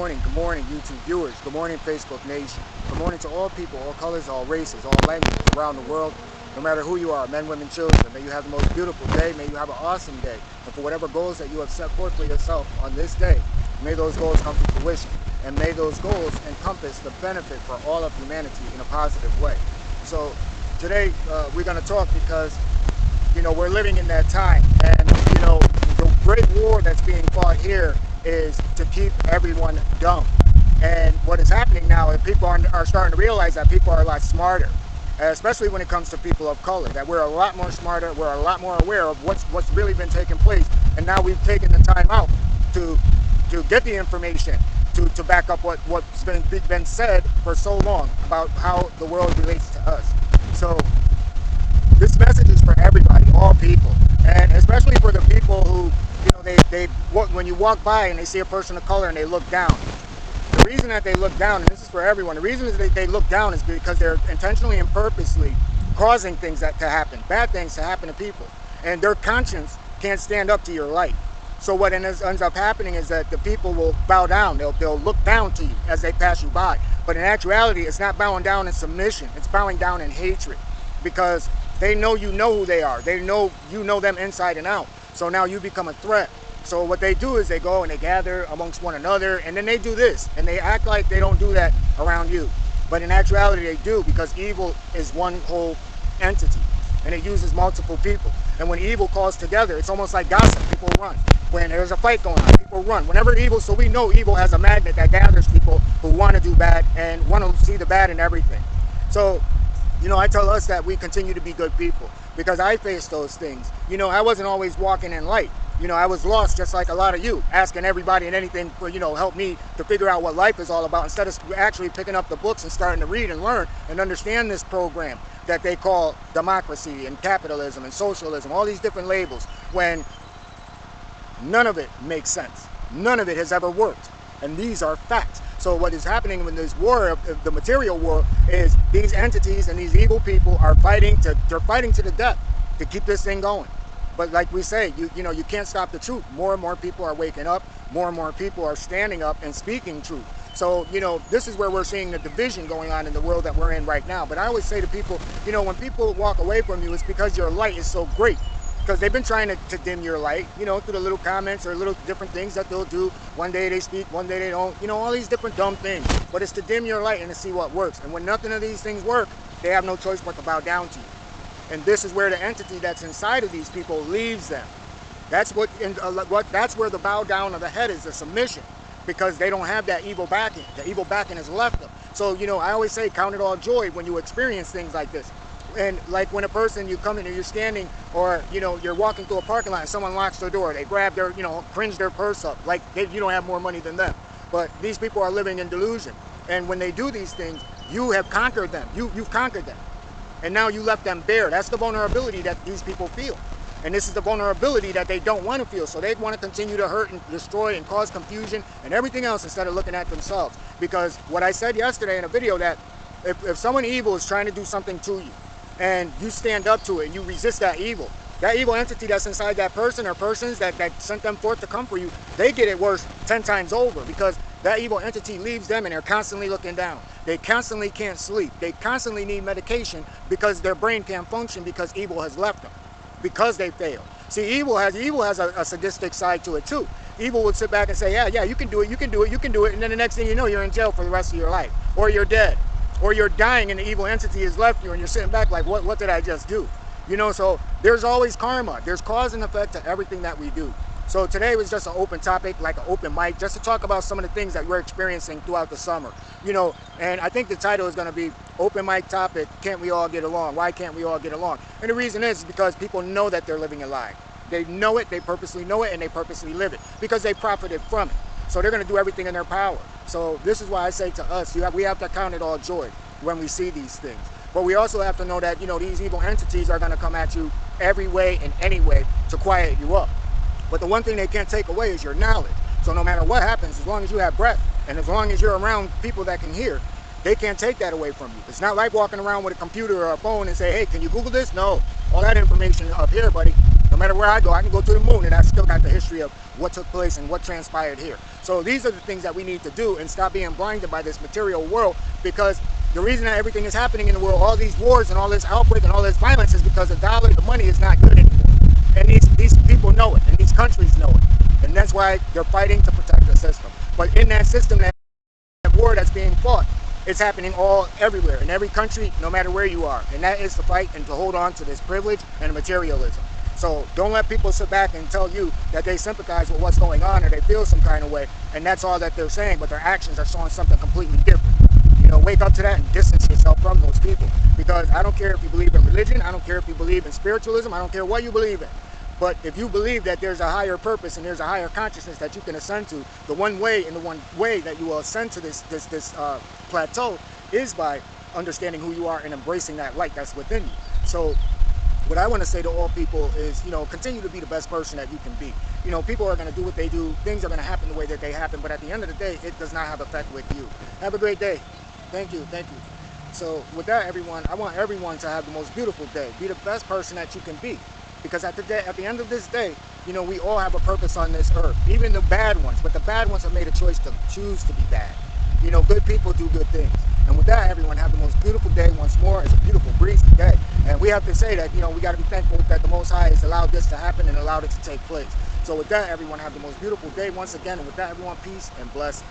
Good morning, YouTube viewers. Good morning, Facebook Nation. Good morning to all people, all colors, all races, all languages around the world. No matter who you are, men, women, children, may you have the most beautiful day. May you have an awesome day. And for whatever goals that you have set forth for yourself on this day, may those goals come to fruition. And may those goals encompass the benefit for all of humanity in a positive way. So today we're going to talk because, we're living in that time. And, the great war that's being fought here is to keep everyone dumb. And what is happening now is people are starting to realize that people are a lot smarter, especially when it comes to people of color, that we're a lot more smarter, we're a lot more aware of what's really been taking place. And now we've taken the time out to get the information to back up what's been said for so long about how the world relates to us. So this message is for everybody, all people, and especially for the people who, when you walk by and they see a person of color and they look down. The reason that they look down, and this is for everyone, the reason is that they look down is because they're intentionally and purposely causing things to happen, bad things to happen to people, and their conscience can't stand up to your light. So what ends up happening is that the people will bow down. They'll look down to you as they pass you by. But in actuality, it's not bowing down in submission. It's bowing down in hatred, because they know you know who they are. They know you know them inside and out. So now you become a threat. So what they do is they go and they gather amongst one another, and then they do this, and they act like they don't do that around you. But in actuality, they do, because evil is one whole entity, and it uses multiple people. And when evil calls together, it's almost like gossip. People run. When there's a fight going on, people run. Whenever evil, so we know evil has a magnet that gathers people who want to do bad and want to see the bad in everything. So, I tell us that we continue to be good people, because I faced those things. I wasn't always walking in light. I was lost just like a lot of you, asking everybody and anything for, help me to figure out what life is all about, instead of actually picking up the books and starting to read and learn and understand this program that they call democracy and capitalism and socialism, all these different labels, when none of it makes sense. None of it has ever worked. And these are facts. So what is happening in this war, the material war, is these entities and these evil people are fighting to the death to keep this thing going. But like we say, you can't stop the truth. More and more people are waking up. More and more people are standing up and speaking truth. So, this is where we're seeing the division going on in the world that we're in right now. But I always say to people, when people walk away from you, it's because your light is so great. Because they've been trying to dim your light, through the little comments or little different things that they'll do. One day they speak, one day they don't, all these different dumb things. But it's to dim your light and to see what works. And when nothing of these things work, they have no choice but to bow down to you. And this is where the entity that's inside of these people leaves them. That's that's where the bow down of the head is, the submission, because they don't have that evil backing. The evil backing has left them. So, I always say, count it all joy when you experience things like this. And like when a person, you come in and you're standing, or, you're walking through a parking lot and someone locks their door, they grab their, cringe their purse up, like you don't have more money than them. But these people are living in delusion. And when they do these things, you have conquered them. You've conquered them. And now you left them bare. That's the vulnerability that these people feel. And this is the vulnerability that they don't want to feel. So they want to continue to hurt and destroy and cause confusion and everything else instead of looking at themselves. Because what I said yesterday in a video, that if someone evil is trying to do something to you, and you stand up to it and you resist that evil entity that's inside that person or persons that sent them forth to come for you, they get it worse 10 times over, because that evil entity leaves them and they're constantly looking down. They constantly can't sleep. They constantly need medication because their brain can't function, because evil has left them, because they failed. See, evil has a sadistic side to it too. Evil would sit back and say, yeah, you can do it, you can do it, you can do it. And then the next thing you know, you're in jail for the rest of your life, or you're dead. Or you're dying and the evil entity has left you and you're sitting back like, what did I just do? So there's always karma. There's cause and effect to everything that we do. So today was just an open topic, like an open mic, just to talk about some of the things that we're experiencing throughout the summer. And I think the title is going to be Open Mic Topic, Can't We All Get Along? Why can't we all get along? And the reason is because people know that they're living a lie. They know it, they purposely know it, and they purposely live it because they profited from it. So they're going to do everything in their power. So this is why I say to us, we have to count it all joy when we see these things. But we also have to know that, these evil entities are going to come at you every way and any way to quiet you up. But the one thing they can't take away is your knowledge. So no matter what happens, as long as you have breath and as long as you're around people that can hear, they can't take that away from you. It's not like walking around with a computer or a phone and say, hey, can you Google this? No, all that information up here, buddy. No matter where I go, I can go to the moon and I still got the history of what took place and what transpired here. So these are the things that we need to do and stop being blinded by this material world, because the reason that everything is happening in the world, all these wars and all this outbreak and all this violence, is because the dollar, the money is not good anymore. And these people know it, and these countries know it. And that's why they're fighting to protect the system. But in that system, that war that's being fought, it's happening everywhere, in every country, no matter where you are. And that is to fight and to hold on to this privilege and materialism. So don't let people sit back and tell you that they sympathize with what's going on or they feel some kind of way, and that's all that they're saying, but their actions are showing something completely different. You know, wake up to that and distance yourself from those people. Because I don't care if you believe in religion, I don't care if you believe in spiritualism, I don't care what you believe in. But if you believe that there's a higher purpose and there's a higher consciousness that you can ascend to, the one way that you will ascend to this plateau is by understanding who you are and embracing that light that's within you. So what I want to say to all people is, you know, continue to be the best person that you can be. You know, people are going to do what they do. Things are going to happen the way that they happen. But at the end of the day, it does not have effect with you. Have a great day. Thank you. Thank you. So with that, everyone, I want everyone to have the most beautiful day. Be the best person that you can be. Because at the end of this day, you know, we all have a purpose on this earth. Even the bad ones. But the bad ones have made a choice to choose to be bad. You know, good people do good things. And with that, everyone, have the most beautiful day once more. It's a beautiful, breezy day. And we have to say that, you know, we got to be thankful that the Most High has allowed this to happen and allowed it to take place. So with that, everyone, have the most beautiful day once again. And with that, everyone, peace and blessings.